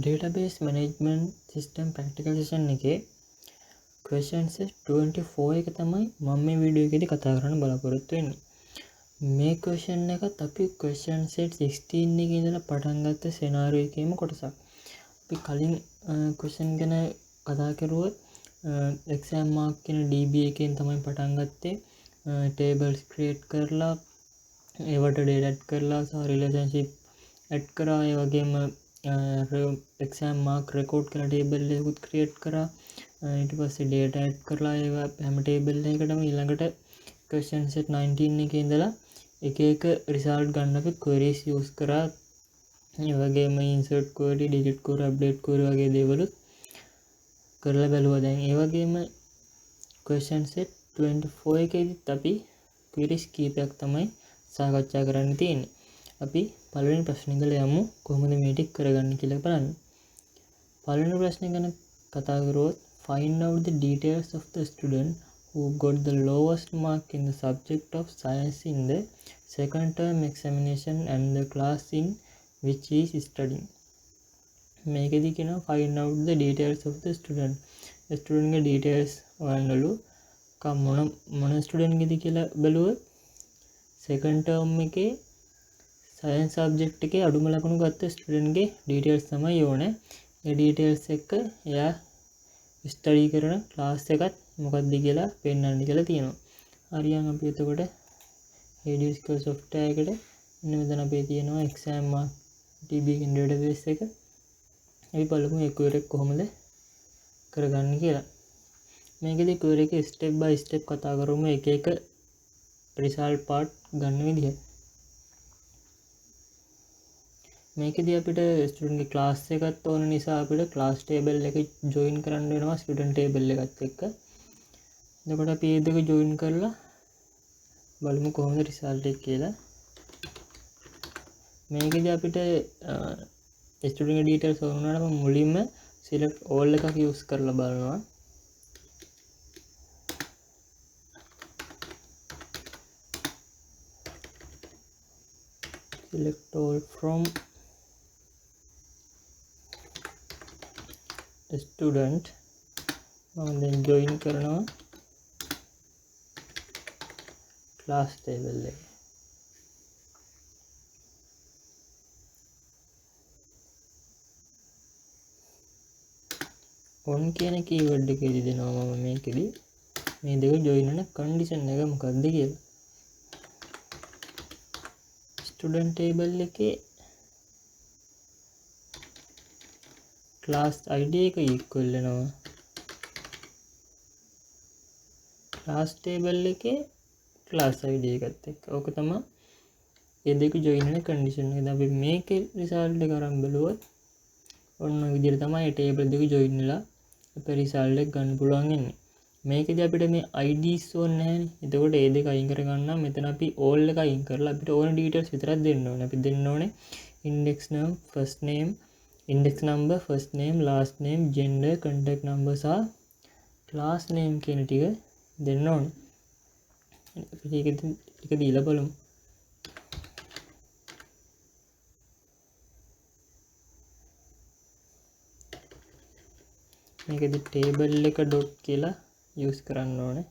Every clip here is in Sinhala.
database management system practical session එකේ question set 24 එක තමයි මම මේ වීඩියෝ එකේදී කතා කරන්න බලාපොරොත්තු වෙන්නේ. මේ question එකත් අපි question set 16 එකේ ඉඳලා පටන් ගත්ත scenario එකේම කොටසක්. අපි කලින් question ගැන කතා කරුවොත් exam mark කියන DB එකෙන් තමයි පටන් ගත්තේ. tables create කරලා ඒවට data add කරලා සහ relationship add කරා. ඒ වගේම exam mark record කරලා table එකකුත් create කරා. ඊට පස්සේ data add කරලා ඒවා හැම table එකකටම ඊළඟට question set 19 එකේ ඉඳලා එක එක result ගන්න අපි queries use කරා. ඒ වගේම insert query, delete query, update query වගේ දේවල් කරලා බලුවා. දැන් ඒ වගේම question set 24 එකේදීත් අපි queries කීපයක් තමයි සාකච්ඡා කරන්න තියෙන්නේ. අපි පළවෙනි ප්‍රශ්නේ ඉඳලා යමු කොහොමද මේ ටික කරගන්නේ කියලා බලන්න. පළවෙනි ප්‍රශ්නේ ගැන කතා කරොත් find out the details of the student who got the lowest mark in the subject of science in the second term examination and the class in which he is studying. මේකෙදි කියනවා find out the details of the student. student ගේ details හොයන්නලු. මොන student ගෙද කියලා බලුවොත් second term එකේ science subject එකේ අඩුම ලකුණු ගත්ත student ගේ details තමයි ඕනේ. ඒ details එක එයා study කරන class එකත් මොකක්ද කියලා පෙන්නන්න කියලා තියෙනවා. හරියන් අපි එතකොට Hedio software එකට මෙන්න මෙතන අපේ තියෙනවා exam mark DB කියන database එක. අපි බලමු ඒ query එක කොහොමද කරගන්නේ කියලා. මේකෙදි query එක step by step කතා කරමු එක එක result part ගන්න විදිහ. මේකෙදී අපිට student ගේ class එකත් ඕන නිසා අපිට class table එක join කරන්න වෙනවා student table එකත් එක්ක. එතකොට අපි මේ දෙක join කරලා බලමු කොහොමද result එක කියලා. මේකෙදී අපිට student ගේ details ඕන වුණාම මුලින්ම select all එකක් use කරලා බලනවා. select all from the student and then join කරනවා class table එක. on කියන keyword එකේදී දෙනවා මම මේකෙදී මේ දෙක join වෙන condition එක මොකක්ද කියලා. student table එකේ class id එක equal වෙනවා class table එකේ class id එකත් එක්ක. ඕක තමයි මේ දෙක join වෙන condition එක. අපි මේකේ result එක අරන් බලුවොත් ඔන්න ඔය විදිහට තමයි මේ table දෙක join වෙලා අපේ result එක ගන්න පුළුවන් වෙන්නේ. මේකෙදී අපිට මේ IDs ඕනේ නැහැනේ. එතකොට මේ දෙක අයින් කරගන්න මෙතන අපි all එක අයින් කරලා අපිට ඕන details විතරක් දෙන්න ඕනේ. අපි දෙන්න ඕනේ index name, first name, index number, first name, last name, gender, contact number සහ class name කියන ටික දෙන්න ඕනේ. අපි ඒක දීලා බලමු. මේකෙදි table එක dot කියලා use කරන්න ඕනේ.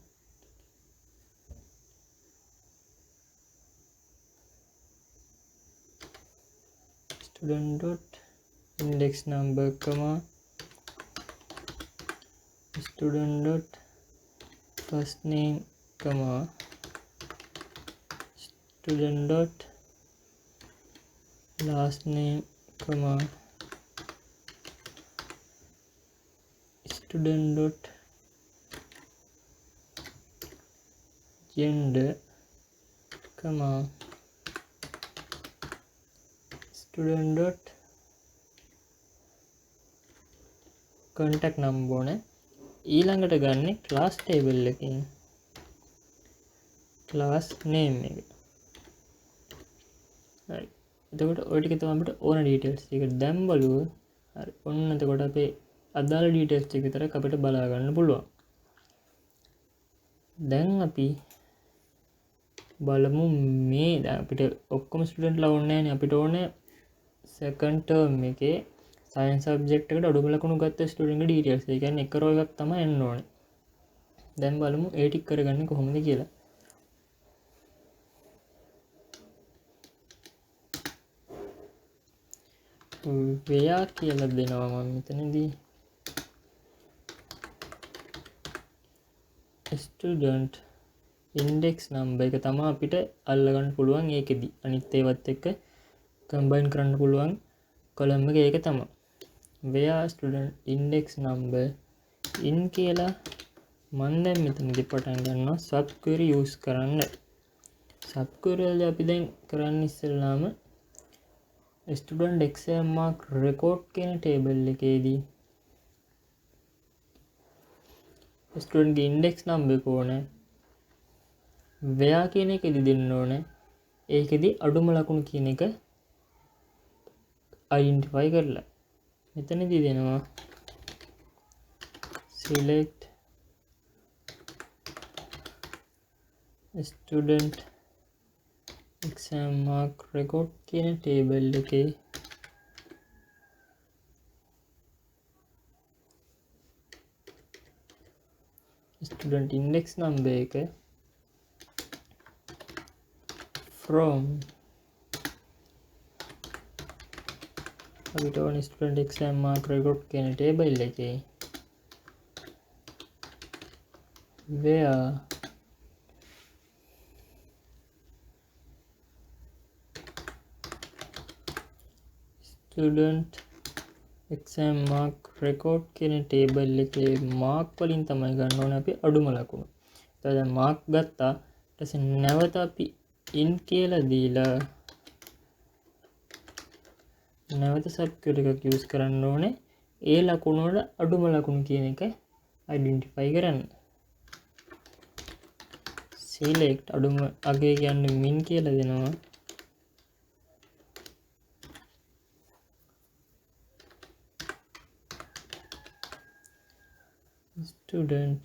student dot index number comma student dot first name comma student dot last name comma student dot gender comma student dot contact number ඕනේ. ඊළඟට ගන්න class table එකකින් class name එක. හරි. එතකොට ඔය ටික තමයි අපිට ඕන details ටික දැන් බලුවොත් හරි. ඔන්න එතකොට අපේ අදාළ details ටික විතරක් අපිට බලා ගන්න පුළුවන්. දැන් අපි බලමු මේ අපිට ඔක්කොම ස්ටුඩන්ට්ලා ඕනේ නැහැනේ. අපිට ඕනේ second term එකේ සයන්ස් සබ්ජෙක්ට් එකට අඩුම ලකුණු ගත්ත ස්ටුඩන්ට්ගේ ඩීටේල්ස්. ඒ කියන්නේ එක රෝ එකක් තමයි එන්න ඕනේ. දැන් බලමු ඒ ටික කරගන්නේ කොහොමද කියලා. ව්‍යා කියලා දෙනවා මම මෙතනදී. ස්ටුඩන්ට් ඉන්ඩෙක්ස් නම්බර් එක තමයි අපිට අල්ලගන්න පුළුවන් ඒකෙදි. අනිත් ඒවත් එක්ක කම්බයින් කරන්න පුළුවන් කොලම් එක ඒක තමයි. where student index number in කියලා මම දැන් මෙතනදී පටන් ගන්නවා sub query use කරන්න. sub query වල අපි දැන් කරන්න ඉස්සෙල්ලාම student exam mark record කියන table එකේදී student ගේ index number එක ඕනේ. where කියන එකෙදි දෙන්න ඕනේ. ඒකෙදි අඩුම ලකුණු කියන එක identify කරලා මෙතනදී දෙනවා select student exam mark record කියන table එකේ student index number එක from අපිට ඕන student exam mark record කියන table එකේ where student exam mark record කියන table එකේ mark වලින් තමයි ගන්න ඕනේ අපි අඩුම ලකුණු. එතකොට දැන් mark ගත්තා. ඊට පස්සේ නැවත අපි in කියලා දීලා නැවත sub query එකක් use කරන්න ඕනේ. ඒ ලකුණු වල අඩුම ලකුණු කියන එක identify කරන්න. select අඩුම අගය කියන්නේ min කියලා දෙනවා. student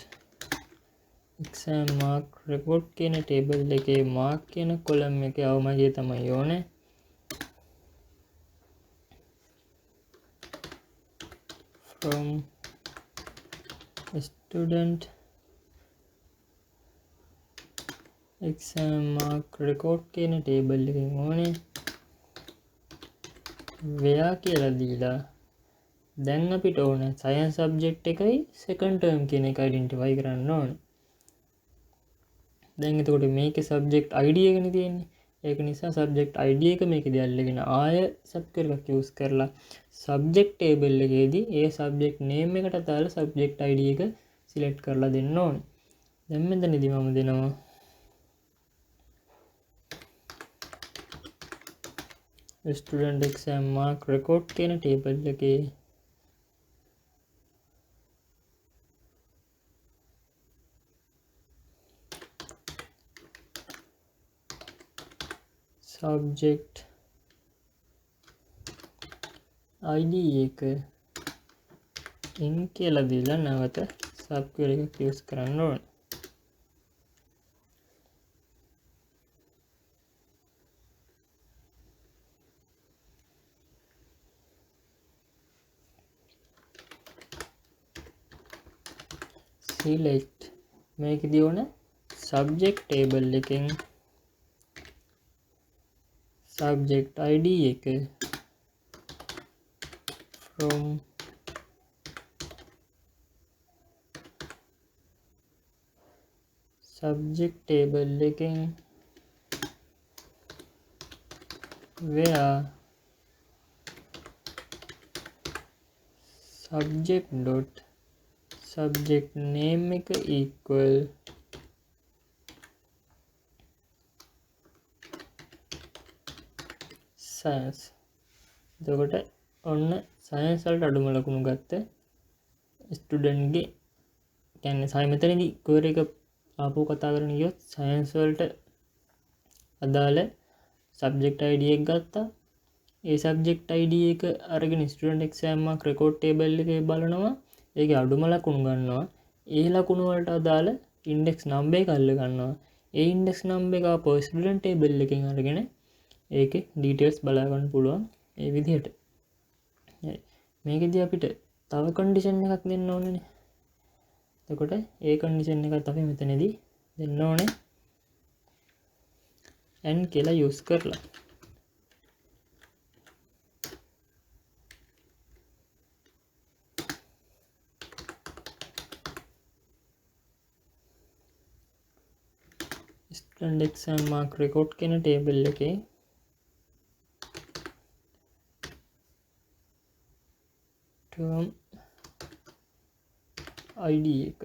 exam mark record කියන table එකේ mark කියන column එකේ අවමගිය තමයි ඕනේ. from student exam mark record කියන table එකෙන් ඕනේ where කියලා දීලා දැන් අපිට ඕනේ science subject එකයි second term කියන එක identify කරන්න ඕනේ. දැන් එතකොට මේකේ subject ID එකනේ තියෙන්නේ. ඒක නිසා subject ID එක මේකේදී අල්ලගෙන ආය sub query එකක් use කරලා subject table එකේදී ඒ subject name එකට අදාළ subject ID එක select කරලා දෙන්න ඕනේ. දැන් මෙතනදී මම දෙනවා student exam mark record කියන table එකේ subject ID එක in කියලා දීලා නැවත sub query එකක් use කරන්න ඕනේ. select මේකදී ඕන subject table එකෙන් subject ID එක from subject table එකෙන් where subject dot subject name එක equal science. එතකොට ඔන්න science වලට අඩුම ලකුණු ගත්ත ස්ටුඩන්ට් ගේ කියන්නේ සයි මෙතනදී query එක ආපහු කතා කරන ගියොත් science වලට අදාළ subject ID එක ගත්තා. ඒ subject ID එක අරගෙන student exam mark record table එකේ බලනවා. ඒකේ අඩුම ලකුණු ගන්නවා. ඒ ලකුණු වලට අදාළ index number එක අල්ල ගන්නවා. ඒ index number එක ආපහු student table එකෙන් අරගෙන ඒකේ details බලා ගන්න පුළුවන් ඒ විදිහට. මේකෙදී අපිට තව කන්ඩිෂන් එකක් දෙන්න ඕනනේ. එතකොට ඒ කන්ඩිෂන් එකත් අපි මෙතනදී දෙන්න ඕනේ n කියලා යූස් කරලා. student exam mark record කියන ටේබල් එකේ term id එක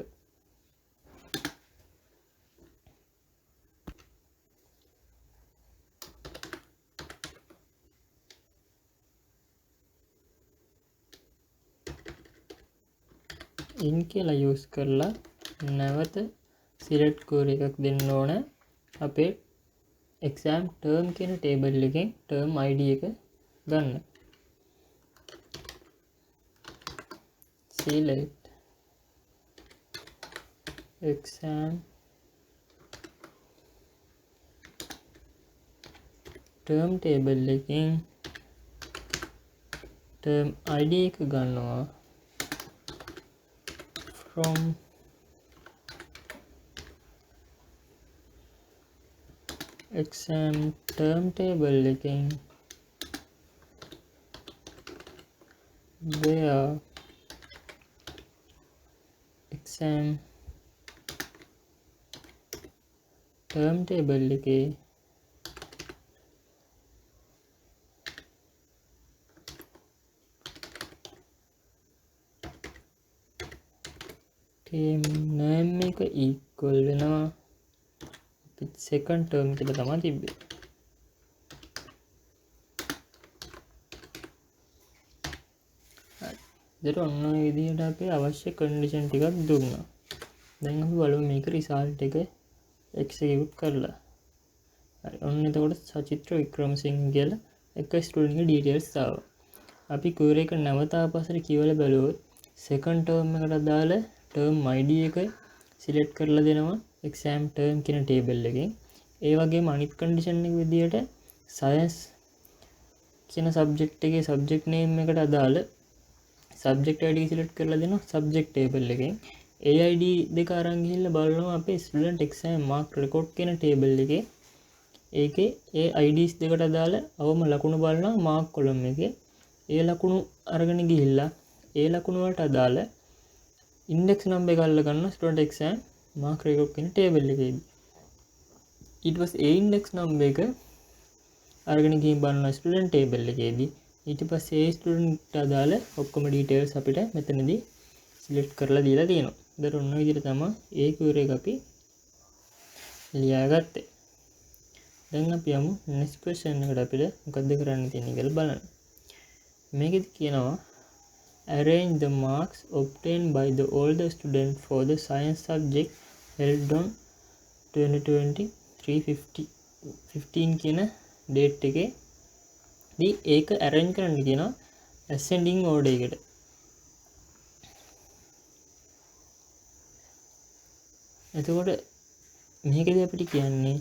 in කියලා යූස් කරලා නැවත select query එකක් දෙන්න ඕන අපේ exam term කියන ටේබල් එකෙන් term id එක ගන්න. select exam term table එකෙන් term id එක ගන්නවා from exam term table එකෙන් where exam term table එකේ name එක equal වෙනවා second term කියලා තමයි තිබ්බේ. හරි. ඔන්න ඔය විදිහට අපි අවශ්‍ය කන්ඩිෂන් ටිකක් දුන්නා. දැන් අපි බලමු මේක රිසල්ට් එක එක්සිකියුට් කරලා. හරි. ඔන්න එතකොට සචිත්‍ර වික්‍රමසිංහ කියලා එක ස්ටුඩන්ට් ගේ ඩීටේල්ස් ආවා. අපි query එක නැවත ආපස්සට කියවලා බලුවොත් second term එකට අදාළ term id එක select කරලා දෙනවා exam term කියන ටේබල් එකෙන්. ඒ වගේම අනිත් කන්ඩිෂන් එක විදිහට science කියන subject එකේ subject name එකට අදාළ subject id select කරලා දෙනවා subject table එකෙන්. ඒ id දෙක අරන් ගිහිල්ලා බලනවා අපේ student exam mark record කියන ටේබල් එකේ. ඒකේ ඒ IDs දෙකට අදාළ අවම ලකුණු බලනවා mark column එකේ. ඒ ලකුණු අරගෙන ගිහිල්ලා ඒ ලකුණු වලට අදාළ index number එක අල්ල ගන්න student exam mark record කියන ටේබල් එකේදී. ඊට පස්සේ ඒ index number එක අරගෙන ගිහින් බලනවා student table එකේදී. ඊට පස්සේ ඒ student අදාළ ඔක්කොම details අපිට මෙතනදී select කරලා දීලා තියෙනවා. ඒතර ඔන්න ඔය විදිහට තමයි ඒ query එක අපි ලියාගත්තේ. දැන් අපි යමු next question එකට අපිට මොකක්ද කරන්න තියෙන්නේ කියලා බලන්න. මේකෙදි කියනවා arrange the marks obtained by the older student for the science subject held on 2020-3/15 කියන date එකේ දී ඒක arrange කරන්න කියනවා ascending order එකට. එතකොට මේකදී අපිට කියන්නේ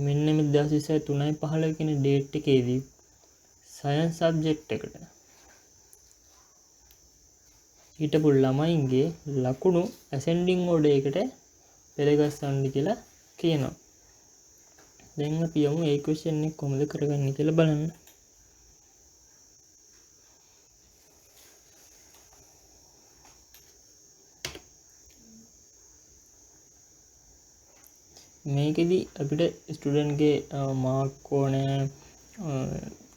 මෙන්න මේ 2023-3/15 කියන date එකේදී science subject එකට හිටපු ළමයින්ගේ ලකුණු ascending order එකට පෙළගස්සන්න කියලා කියනවා. දැන් අපි යමු ඒ question එක කොහොමද කරගන්නේ කියලා බලන්න. මේකෙදි අපිට ස්ටුඩන්ට් ගේ මාර්ක් ඕනේ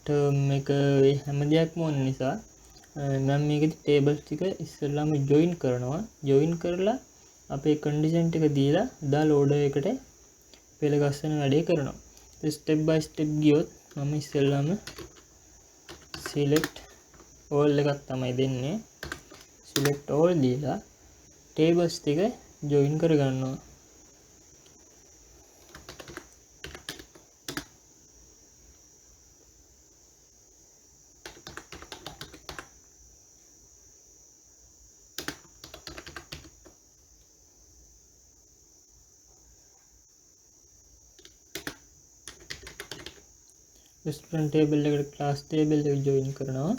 ටර්ම් එක හැම දෙයක්ම ඕන නිසා මම මේකෙදි ටේබල්ස් ටික ඉස්සෙල්ලාම ජොයින් කරනවා. ජොයින් කරලා අපේ කන්ඩිෂන් ටික දීලා දාලා ඕඩර් එකට පෙළ ගස්සන වැඩේ කරනවා. ස්ටෙප් බයි ස්ටෙප් ගියොත් මම ඉස්සෙල්ලාම select all එකක් තමයි දෙන්නේ. select all දීලා ටේබල්ස් ටික ජොයින් කරගන්නවා. student table එකට class table එක join කරනවා.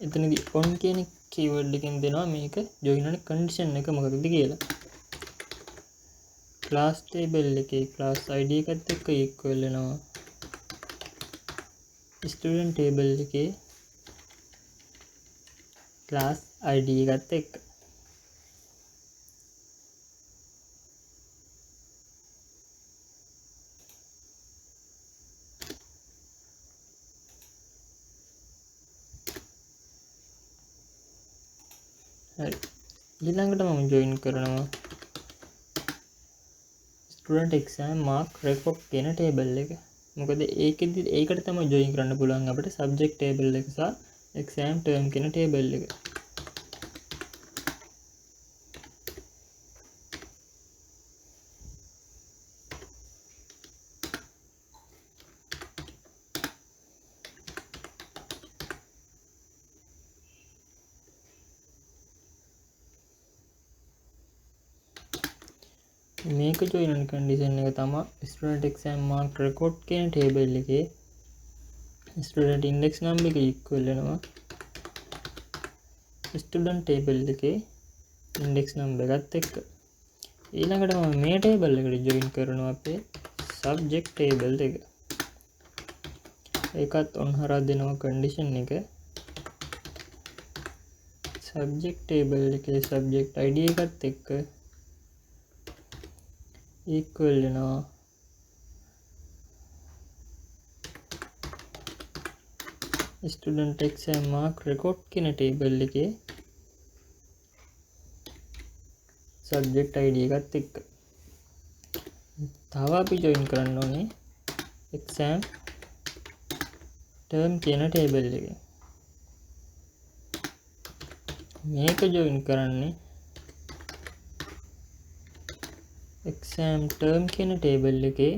එතනදී on කියන keyword එකෙන් දෙනවා මේක join වෙන condition එක මොකක්ද කියලා. class table එකේ class id එකත් එක්ක equal වෙනවා student table එකේ class id එකත් එක්ක. හරි. ඊළඟට මම join කරනවා student exam mark record කියන table එක. මොකද ඒකෙදි ඒකට තමයි join කරන්න පුළුවන් අපිට subject table එක සහ exam term කියන table එක. මේක join වෙන condition එක තමයි student exam mark record කියන table එකේ student index number එක equal වෙනවා student table එකේ index number එකත් එක්ක. ඊළඟට මම මේ table එකට join කරනවා අපේ subject table එක. ඒකත් on හරහා දෙනවා condition එක. subject table එකේ subject id එකත් එක්ක equal වෙනවා student exam mark record කියන table එකේ subject id එකත් එක්ක. තව අපි join කරන්න ඕනේ exam term කියන table එකේ. මේක join කරන්නේ exam term කියන table එකේ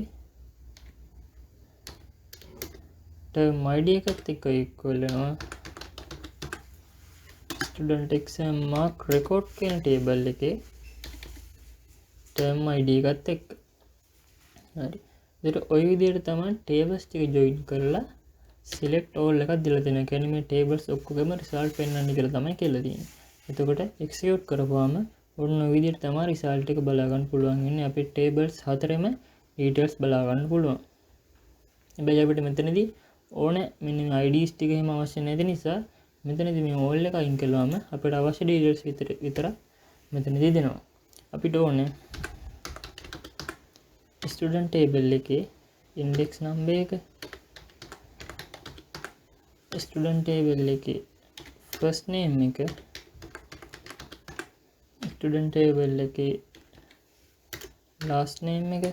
term id එකත් එක්ක equal වෙනවා student exam mark record කියන table එකේ term id එකත් එක්ක. හරි. ඒතර ওই විදිහට තමයි tables ටික join කරලා select all එකක් දීලා තියෙනවා. කියන්නේ මේ tables ඔක්කොගෙම result පෙන්වන්න කියලා තමයි කියලා තියෙන්නේ. එතකොට execute කරපුවාම ඔන්න ඔය විදිහට තමයි result එක බලා ගන්න පුළුවන් වෙන්නේ. අපේ tables හතරෙම details බලා ගන්න පුළුවන්. හැබැයි අපිට මෙතනදී ඕනේ මෙන්න මේ IDs ටික එහෙම අවශ්‍ය නැති නිසා මෙතනදී මේ all එක අයින් කළාම අපිට අවශ්‍ය details විතර මෙතනදී දෙනවා. අපිට ඕනේ student table එකේ index number එක student table එකේ first name එක student table එකේ last name එක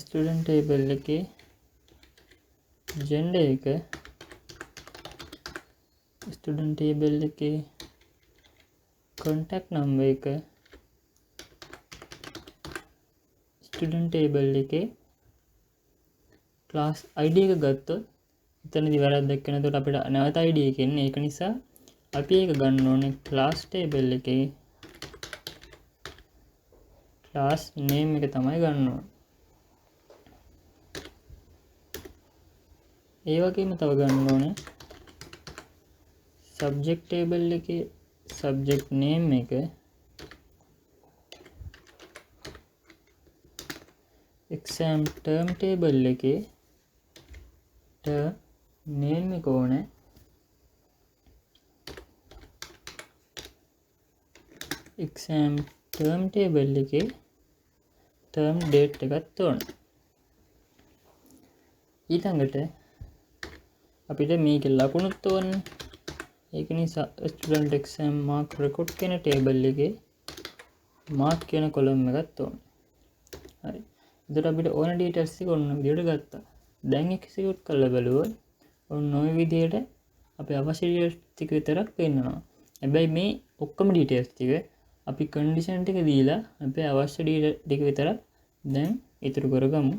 student table එකේ gender එක student table එකේ contact number එක student table එකේ class id එක ගත්තොත් එතනදී වැරද්දක් වෙන. එතකොට අපිට නැවත id එක එන්නේ. ඒක නිසා අපි ඒක ගන්න ඕනේ class table එකේ class name එක තමයි ගන්න ඕනේ. ඒ වගේම තව ගන්න ඕනේ subject table එකේ subject name එක exam term table එකේ term name එක ඕනේ exam term table එකේ term date එකත් ඕනේ. ඊළඟට අපිට මේකේ ලකුණුත් ඕනේ. ඒක නිසා student exam mark record කියන table එකේ mark කියන column එකත් ඕනේ. හරි. එතකොට අපිට ඕන details ටික ඔන්න විදිහට ගත්තා. දැන් execute කරලා බලුවොත් ඔන්න ඔය විදිහට අපේ අවශ්‍ය details ටික විතරක් පෙන්නනවා. හැබැයි මේ ඔක්කොම details ටික අපි condition ටික දීලා අපේ අවශ්‍ය details ටික විතරක් දැන් ඉතුරු කරගමු.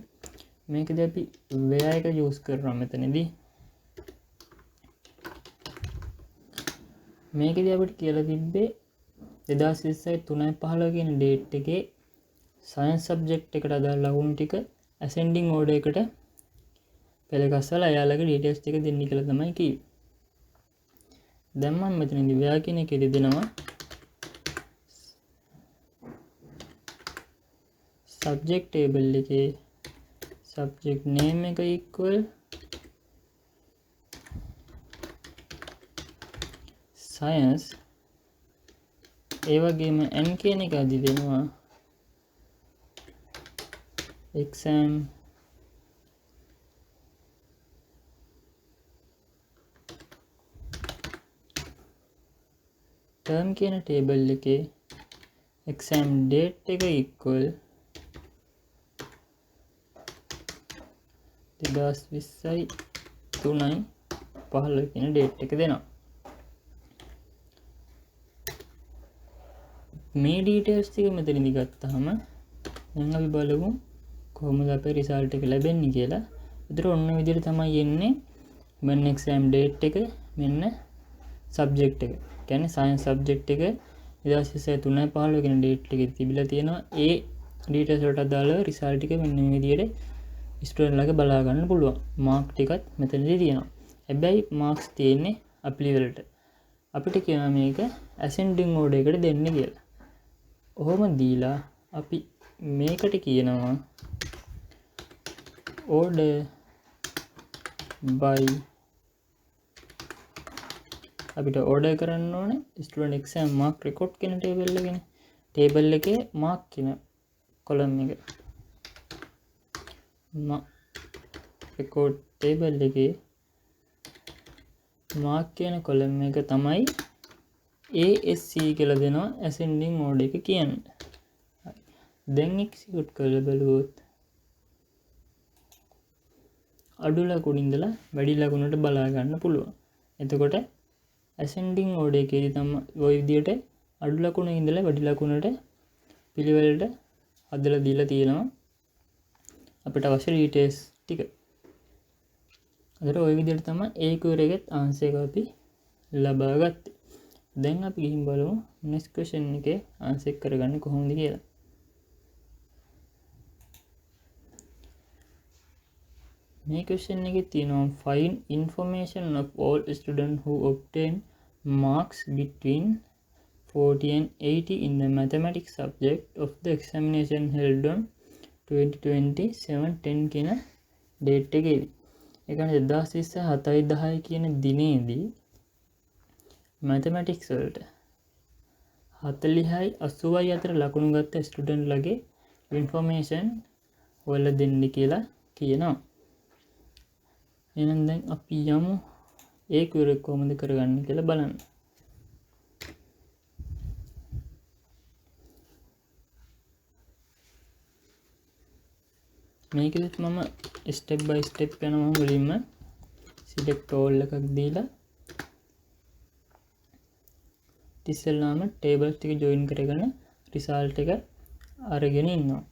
මේකදී අපි where එක use කරනවා මෙතනදී. මේකදී අපිට කියලා තිබ්බේ 2020 3/15 කියන date එකේ science subject එකට අදාළ ලකුණු ටික ascending order එකට පෙළ ගස්සලා එයාලගේ details ටික දෙන්න කියලා තමයි කිව්වේ. දැන් මම මෙතනදී where කියන එකේදී දෙනවා subject table එකේ subject name එක equal science ඒ වගේම n කියන එක අදි දෙනවා exam term කියන table එකේ exam date එක equal 2020යි 3යි 15 කියන date එක දෙනවා. මේ details ටික මෙතනදී ගත්තාම දැන් අපි බලමු කොහොමද අපේ result එක ලැබෙන්නේ කියලා. ඒතර ඔන්න විදිහට තමයි එන්නේ මෙන්න exam date එක මෙන්න subject එක. කියන්නේ science subject එක 2023 3:15 කියන date එකේ තිබිලා තියෙනවා. ඒ details වලට අදාළව result එක මෙන්න මේ විදිහට ස්ටුඩන්ට් ලාගේ බලා ගන්න පුළුවන්. මාර්ක් ටිකත් මෙතනදී තියෙනවා. හැබැයි මාර්ක්ස් තියෙන්නේ අප්ලි වලට. අපිට කියනවා මේක ascending order එකට දෙන්න කියලා. ඔහොම දීලා අපි මේකට කියනවා order by අපිට order කරන්න ඕනේ student exam mark record කියන table එකනේ. table එකේ mark කියන column එක. record table එකේ mark කියන column එක තමයි ASC කියලා දෙනවා ascending order එක කියන්නේ. දැන් execute කරලා බලුවොත් අඩු ලකුණු ඉඳලා වැඩි ලකුණට බලා ගන්න පුළුවන්. එතකොට ascending order එකේදී තමයි ওই විදිහට අඩු ලකුණු ඉඳලා වැඩි ලකුණට පිළිවෙලට හදලා දීලා තියෙනවා. අපිට අවශ්‍ය details ටික. අදට ওই විදිහට තමයි ඒ query එකෙත් answer එක අපි ලබා ගත්තේ. දැන් අපි ගිහින් බලමු next question එකේ answer කරගන්නේ කොහොමද කියලා. මේ question එකේ තියෙනවා find information of all students who obtain marks between 40 and 80 in the mathematics subject of the examination held on 2020-7-10 කියන date එකේදී. ඒ කියන්නේ 2020 7-10 කියන දිනේදී mathematics වලට 40යි 80යි අතර ලකුණු ගත්ත ස්ටුඩන්ට් ලගේ information ඔයාලා දෙන්න කියලා කියනවා. එහෙනම් දැන් අපි යමු ඒ query කොහොමද කරගන්නේ කියලා බලන්න. මේකෙදිත් මම step by step යනවා. මුලින්ම select all එකක් දීලා ඉතින්ලාම tables ටික join කරගෙන result එක අරගෙන ඉන්නවා.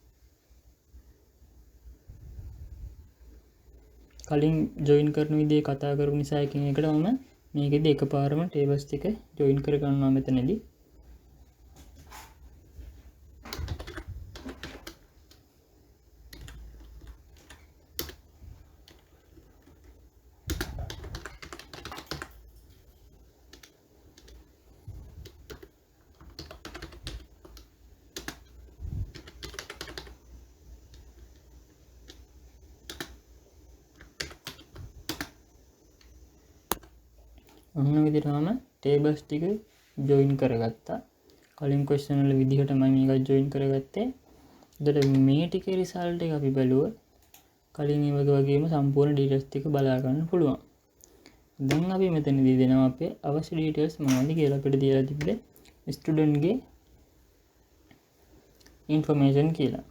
කලින් join කරන විදිහේ කතා කරපු නිසා එකින් එකට මම මේකෙදි එකපාරම tables ටික join කර ගන්නවා මෙතනදී. ඔන්න විදිහටම tables ටික join කරගත්තා. කලින් question වල විදිහටම මේක join කරගත්තේ. එතකොට මේ ටිකේ result එක අපි බලුවොත් කලින් ඒ වගේම සම්පූර්ණ details ටික බලා ගන්න පුළුවන්. දැන් අපි මෙතනදී දෙනවා අපේ අවශ්‍ය details මොනවද කියලා අපිට දීලා තිබ්බේ student ගේ information කියලා.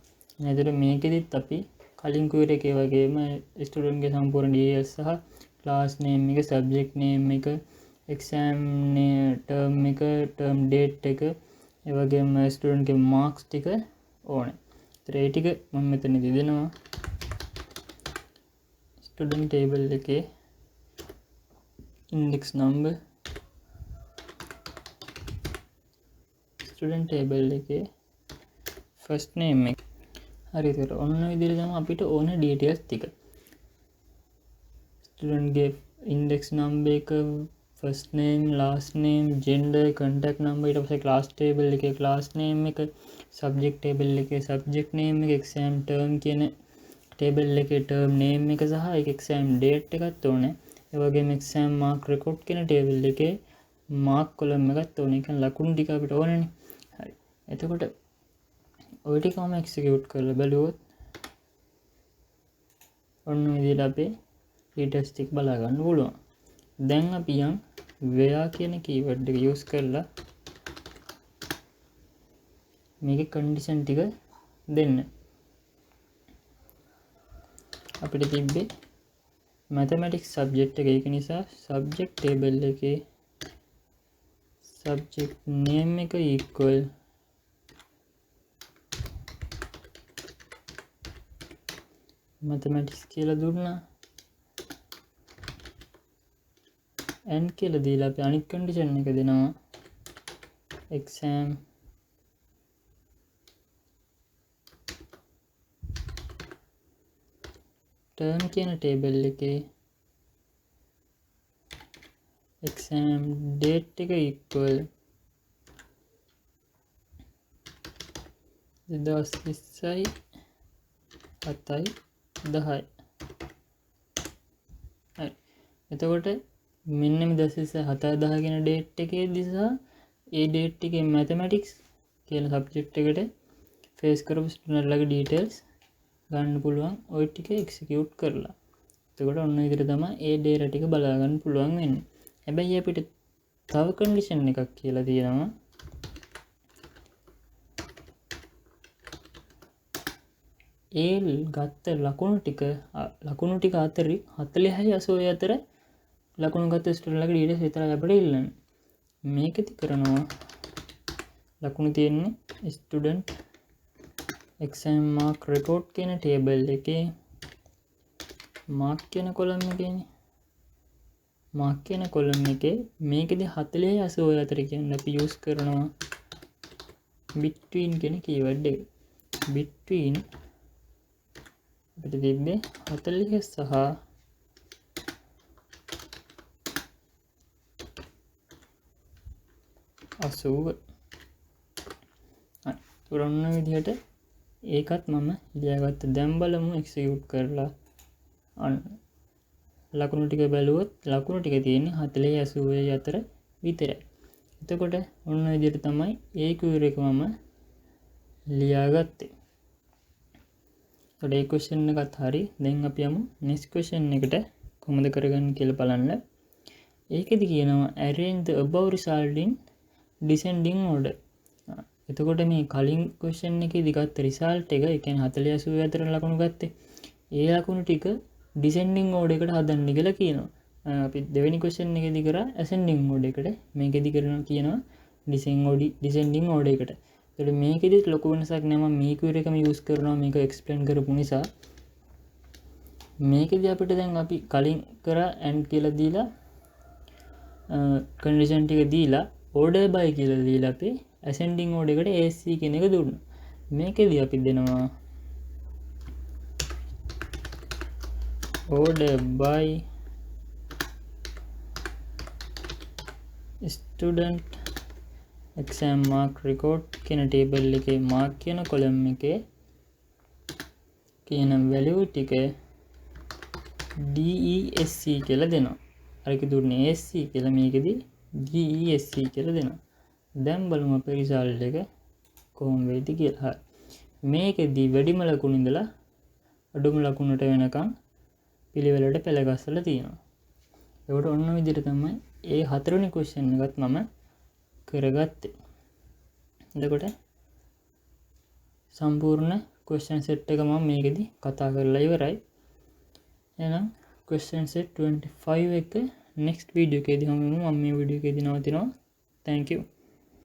එතකොට මේකෙදිත් අපි කලින් query එකේ වගේම student ගේ සම්පූර්ණ details සහ class name එක, subject name එක, exam term එක, term date එක, ඒ වගේම student ගේ marks ටික ඕනේ. ඒතර ඒ ටික මම මෙතනදී දෙනවා. student table එකේ index number, student table එකේ first name එක. හරි ඒතර ඔන්න විදිහට තමයි අපිට ඕන details ටික. student ගේ index number එක, first name, last name, gender, contact number, ඊට පස්සේ class table එකේ class name එක, subject table එකේ subject name එක, exam term කියන table එකේ term name එක සහ ඒක exam date එකත් ඕනේ. ඒ වගේම exam mark record කියන table එකේ mark column එකත් ඕනේ. ඒ කියන්නේ ලකුණු ටික අපිට ඕනේනේ. හරි. එතකොට ඔය ටිකම execute කරලා බලුවොත් ඔන්න විදිහට අපේ details ටික බලා ගන්න පුළුවන්. දැන් අපි යන් where කියන keyword එක use කරලා මේකේ condition ටික දෙන්න. අපිට තිබ්බේ mathematics subject එක. ඒක නිසා subject table එකේ subject name එක equal mathematics කියලා දුන්නා. and කියලා දීලා අපි අනිත් condition එක දෙනවා exam term කියන table එකේ exam date එක equal 2020 7යි 10යි. හරි. එතකොට මෙන්න මේ 2020 7යි 10 කියන date එකේදී සහ ඒ date එකේ mathematics කියන subject එකට face කරපු student ලගේ details ගන්න පුළුවන් ওই ටික execute කරලා. එතකොට ඔන්න විදිහට තමයි ඒ data ටික බලා ගන්න පුළුවන් වෙන්නේ. හැබැයි අපිට තව condition එකක් කියලා තියෙනවා. ඒ ගත්ත ලකුණු ටික අතරේ 46 80 අතර ලකුණු ගත්ත ස්ටුඩන්ට් ලගේ details විතරයි අපිට ඉල්ලන්නේ. මේකෙදි කරනවා ලකුණු තියෙන්නේ student exam mark record කියන table එකේ mark කියන column එකේනේ. mark කියන column එකේ මේකෙදි 40 80 අතර කියන්නේ අපි use කරනවා between කියන keyword එක. between අපිට තිබ්බේ 40 සහ 80. ඔන්න විදිහට ඒකත් මම ලියාගත්ත. දැන් බලමු execute කරලා අන්න ලකුණු ටික බැලුවොත් ලකුණු ටික තියෙන්නේ 40 80 අතර විතරයි. එතකොට ඔන්න විදිහට තමයි ඒ query එක මම ලියාගත්තේ. ඒ question එකත් හරි. දැන් අපි යමු next question එකට කොහොමද කරගන්නේ කියලා බලන්න. ඒකෙදි කියනවා arrange the above result in descending order. එතකොට මේ කලින් question එකේදී ගත්ත result එක, ඒ කියන්නේ 40 80 අතර ලකුණු ගත්තේ. ඒ ලකුණු ටික descending order එකට හදන්න කියලා කියනවා. අපි දෙවෙනි question එකේදී කරා ascending order එකට. මේකෙදි කරනවා කියනවා descending order එකට. එතකොට මේකෙදි ලොකු වෙනසක් නෑ. මම මේ query එකම use කරනවා මේක explain කරපු නිසා. මේකෙදි අපිට දැන් අපි කලින් කරා and කියලා දීලා condition ටික දීලා order by කියලා දීලා අපි ascending order එකට AC කියන එක දුන්නා. මේකෙදි අපි දෙනවා order by student exam mark record කියන table එකේ mark කියන column එකේ කියන value ටික DESC කියලා දෙනවා. අරක දුන්නේ AC කියලා, මේකෙදි DESC කියලා දෙනවා. දැන් බලමු අපේ result එක කොහොම වෙයිද කියලා. හරි. මේකෙදි වැඩිම ලකුණු ඉඳලා අඩුම ලකුණට වෙනකන් පිළිවෙලට පෙළ ගස්සලා තියෙනවා. ඒකට ඔන්න විදිහට තමයි ඒ හතරවෙනි question එකත් මම කරගත්තේ. එතකොට සම්පූර්ණ question set එක මම මේකෙදි කතා කරලා ඉවරයි. එහෙනම් question set 25 එක next video එකේදී හමු වෙනවා. මම මේ video එකේදී නවතිනවා. Thank you.